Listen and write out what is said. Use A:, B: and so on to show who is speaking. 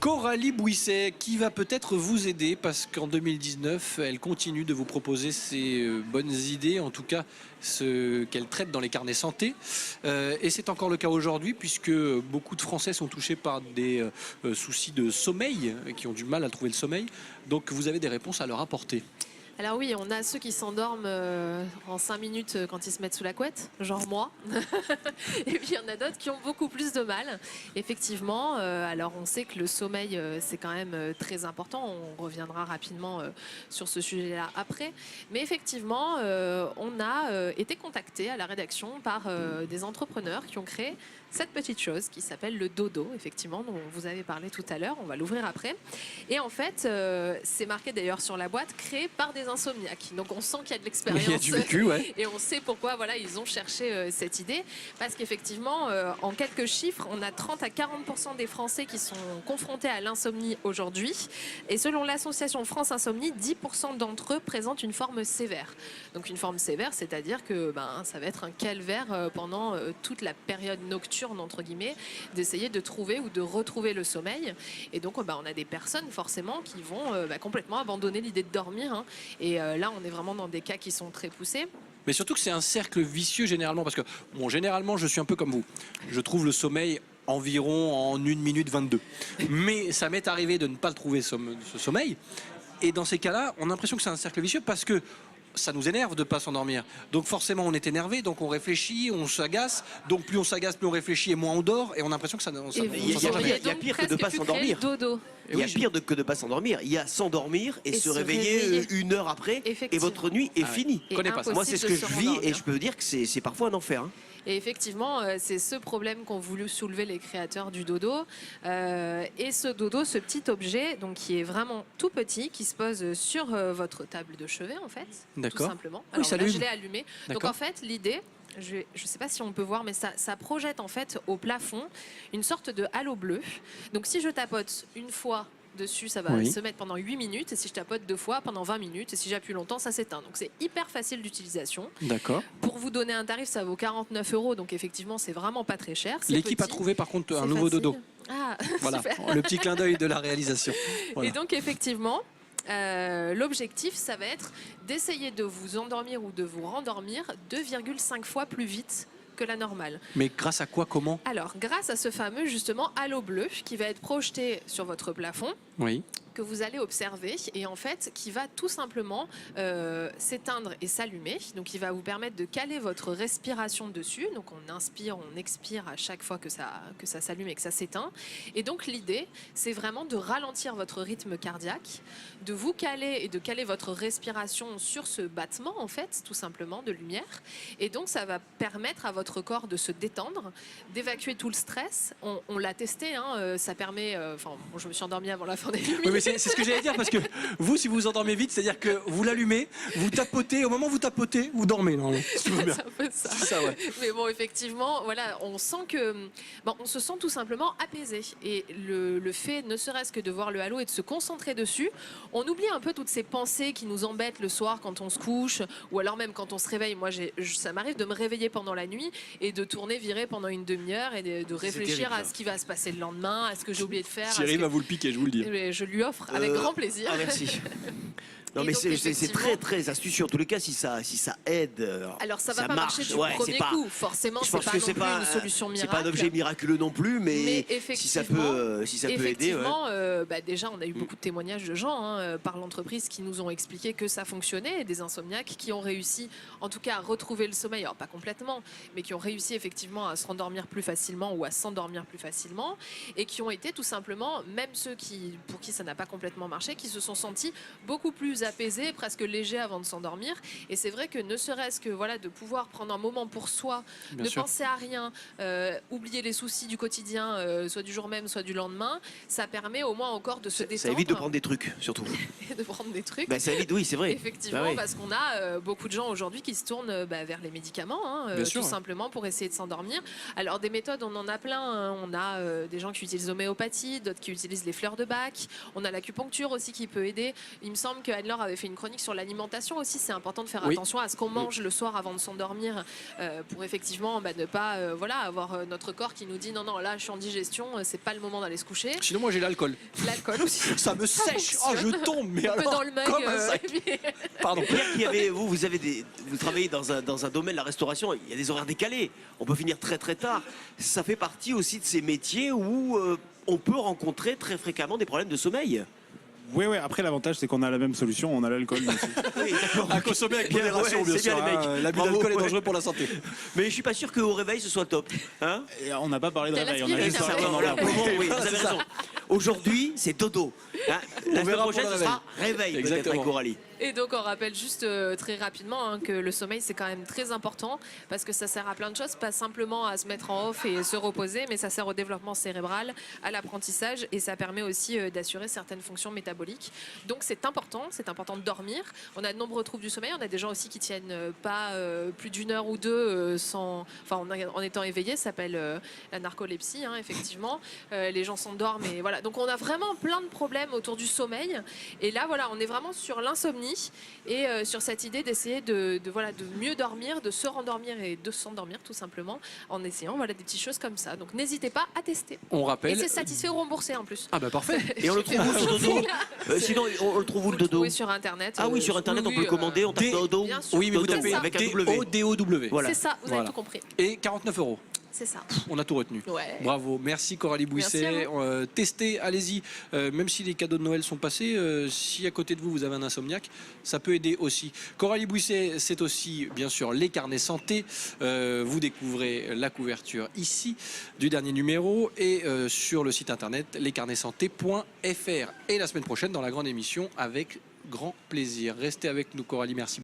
A: Coralie Bouisset, qui va peut-être vous aider parce qu'en 2019, elle continue de vous proposer ses bonnes idées, en tout cas ce qu'elle traite dans les carnets santé. Et c'est encore le cas aujourd'hui puisque beaucoup de Français sont touchés par des soucis de sommeil, qui ont du mal à trouver le sommeil. Donc vous avez des réponses à leur apporter.
B: Alors oui, on a ceux qui s'endorment en 5 minutes quand ils se mettent sous la couette, genre moi. Et puis il y en a d'autres qui ont beaucoup plus de mal. Effectivement, alors on sait que le sommeil, c'est quand même très important. On reviendra rapidement sur ce sujet-là après. Mais effectivement, on a été contacté à la rédaction par des entrepreneurs qui ont créé cette petite chose qui s'appelle le dodo, effectivement, dont vous avez parlé tout à l'heure. On va l'ouvrir après. Et en fait, c'est marqué d'ailleurs sur la boîte, créé par des insomniaques. Donc on sent qu'il y a de l'expérience.
A: Il y a du vécu, ouais.
B: Et on sait pourquoi voilà, ils ont cherché cette idée. Parce qu'effectivement, en quelques chiffres, on a 30 à 40% des Français qui sont confrontés à l'insomnie aujourd'hui. Et selon l'association France Insomnie, 10% d'entre eux présentent une forme sévère. Donc une forme sévère, c'est-à-dire que ça va être un calvaire pendant toute la période nocturne, entre guillemets, d'essayer de trouver ou de retrouver le sommeil. Et donc on a des personnes forcément qui vont complètement abandonner l'idée de dormir. Hein. Et là, on est vraiment dans des cas qui sont très poussés.
A: Mais surtout que c'est un cercle vicieux généralement, parce que bon, généralement je suis un peu comme vous. Je trouve le sommeil environ en 1 minute 22. Mais ça m'est arrivé de ne pas le trouver ce sommeil. Et dans ces cas-là, on a l'impression que c'est un cercle vicieux parce que ça nous énerve de ne pas s'endormir. Donc forcément on est énervé, donc on réfléchit, on s'agace. Donc plus on s'agace, plus on réfléchit et moins on dort. Et on a l'impression que ça
C: il y a pire que de ne pas s'endormir. Il y a pire que de ne pas s'endormir. Il y a s'endormir et se réveiller 1 heure après et votre nuit est finie. Moi c'est ce que je vis et je peux dire que c'est parfois un enfer. Hein.
B: Et effectivement, c'est ce problème qu'ont voulu soulever les créateurs du dodo. Et ce dodo, ce petit objet, donc qui est vraiment tout petit, qui se pose sur votre table de chevet, en fait, tout simplement. Alors là, je l'ai allumé. Donc en fait, l'idée, je ne sais pas si on peut voir, mais ça projette en fait au plafond une sorte de halo bleu. Donc si je tapote une fois dessus, ça va se mettre pendant 8 minutes. Et si je tapote 2 fois, pendant 20 minutes. Et si j'appuie longtemps, ça s'éteint. Donc c'est hyper facile d'utilisation.
A: D'accord.
B: Pour vous donner un tarif, ça vaut 49 €. Donc effectivement, c'est vraiment pas très cher.
A: L'équipe a trouvé par contre un nouveau dodo.
B: Ah,
A: voilà,
B: super.
A: Le petit clin d'œil de la réalisation. Voilà.
B: Et donc effectivement, l'objectif, ça va être d'essayer de vous endormir ou de vous rendormir 2,5 fois plus vite que la normale.
A: Mais grâce à quoi, comment?
B: Alors, grâce à ce fameux, justement, halo bleu qui va être projeté sur votre plafond.
A: Oui.
B: Que vous allez observer et en fait qui va tout simplement s'éteindre et s'allumer. Donc il va vous permettre de caler votre respiration dessus. Donc on inspire, on expire à chaque fois que ça s'allume et que ça s'éteint. Et donc l'idée, c'est vraiment de ralentir votre rythme cardiaque, de vous caler et de caler votre respiration sur ce battement en fait, tout simplement, de lumière. Et donc ça va permettre à votre corps de se détendre, d'évacuer tout le stress. On l'a testé, hein, ça permet... je me suis endormie avant la fin des nuits.
A: Oui, c'est ce que j'allais dire parce que vous, si vous vous endormez vite, c'est-à-dire que vous l'allumez, vous tapotez, au moment où vous tapotez, vous dormez.
B: C'est un peu ça.
A: Ça, ouais.
B: Mais bon, effectivement, voilà, on sent que, on se sent tout simplement apaisé. Et le fait, ne serait-ce que de voir le halo et de se concentrer dessus, on oublie un peu toutes ces pensées qui nous embêtent le soir quand on se couche, ou alors même quand on se réveille. Moi, ça m'arrive de me réveiller pendant la nuit et de tourner virer pendant une demi-heure et de réfléchir
C: terrible,
B: à ce qui va se passer le lendemain, à ce que j'ai oublié de faire.
A: Thierry va vous le piquer, je vous le dis.
B: Je lui offre avec grand plaisir.
C: Ah, merci. Non, mais c'est très très astucieux. En tous les cas, si ça aide.
B: Alors ça va pas
C: marche.
B: marcher du premier coup. Forcément, c'est pas non plus une solution miracle.
C: C'est pas un objet miraculeux non plus, mais si ça peut aider.
B: Déjà, on a eu beaucoup de témoignages de gens par l'entreprise qui nous ont expliqué que ça fonctionnait, et des insomniaques qui ont réussi, en tout cas, à retrouver le sommeil. Alors pas complètement, mais qui ont réussi effectivement à se rendormir plus facilement ou à s'endormir plus facilement, et qui ont été tout simplement, même ceux pour qui ça n'a pas complètement marché, qui se sont sentis beaucoup plus apaisés, presque légers avant de s'endormir. Et c'est vrai que ne serait-ce que de pouvoir prendre un moment pour soi, ne penser à rien, oublier les soucis du quotidien, soit du jour même, soit du lendemain, ça permet au moins encore de se détendre.
C: Ça évite de prendre des trucs, surtout.
B: De prendre des trucs.
C: Ça évite, oui, c'est vrai.
B: Effectivement, parce qu'on a beaucoup de gens aujourd'hui qui se tournent vers les médicaments, tout simplement pour essayer de s'endormir. Alors des méthodes, on en a plein. On a des gens qui utilisent l'homéopathie, d'autres qui utilisent les fleurs de Bach. On a l'acupuncture aussi qui peut aider. Il me semble qu'Anne Anne-Laure avait fait une chronique sur l'alimentation aussi. C'est important de faire attention à ce qu'on mange le soir avant de s'endormir pour effectivement ne pas avoir notre corps qui nous dit non, là je suis en digestion, c'est pas le moment d'aller se coucher.
A: Sinon moi j'ai l'alcool.
B: L'alcool aussi.
A: Ça me sèche, je tombe, mais alors
B: dans le mug,
A: comme un sac.
C: Pardon, Pierre, vous travaillez dans un domaine, la restauration, il y a des horaires décalés, on peut finir très très tard. Ça fait partie aussi de ces métiers où on peut rencontrer très fréquemment des problèmes de sommeil.
D: Oui, après l'avantage c'est qu'on a la même solution, on a l'alcool.
C: Oui,
A: à consommer avec modération, bien sûr. L'abus d'alcool est dangereux pour la santé.
C: Mais je suis pas sûr qu'au réveil ce soit top. Hein,
D: et on n'a pas parlé de réveil, on a juste parlé pendant l'heure.
C: Oui, vous avez raison. Aujourd'hui, c'est dodo. Hein, la semaine prochaine, ce sera réveil, peut-être avec Coralie.
B: Et donc on rappelle juste très rapidement que le sommeil c'est quand même très important parce que ça sert à plein de choses, pas simplement à se mettre en off et se reposer, mais ça sert au développement cérébral, à l'apprentissage et ça permet aussi d'assurer certaines fonctions métaboliques. Donc c'est important de dormir. On a de nombreux troubles du sommeil, on a des gens aussi qui tiennent pas plus d'une heure ou deux en étant éveillés, ça s'appelle la narcolepsie effectivement. Les gens s'endorment et voilà. Donc on a vraiment plein de problèmes autour du sommeil et là on est vraiment sur l'insomnie et sur cette idée d'essayer de mieux dormir, de se rendormir et de s'endormir tout simplement en essayant des petites choses comme ça. Donc n'hésitez pas à tester.
A: On rappelle.
B: Et c'est satisfait ou remboursé en plus.
A: Ah bah parfait.
C: Et on le trouve où ce dodo sinon on le trouve où le dodo?
B: Oui, sur internet.
C: Ah oui, sur internet on peut le commander, on tape dodo.
A: Oui, mais vous tapez
C: avec un W.
A: D-O-D-O-W.
B: Voilà. C'est ça, vous avez tout compris.
A: Et 49 €.
B: C'est ça.
A: On a tout retenu.
B: Ouais.
A: Bravo. Merci Coralie Bouisset. Testez, allez-y. Même si les cadeaux de Noël sont passés, si à côté de vous, vous avez un insomniaque, ça peut aider aussi. Coralie Bouisset, c'est aussi, bien sûr, les carnets santé. Vous découvrez la couverture ici du dernier numéro et sur le site internet lescarnetssanté.fr. Et la semaine prochaine, dans la grande émission, avec grand plaisir. Restez avec nous, Coralie. Merci.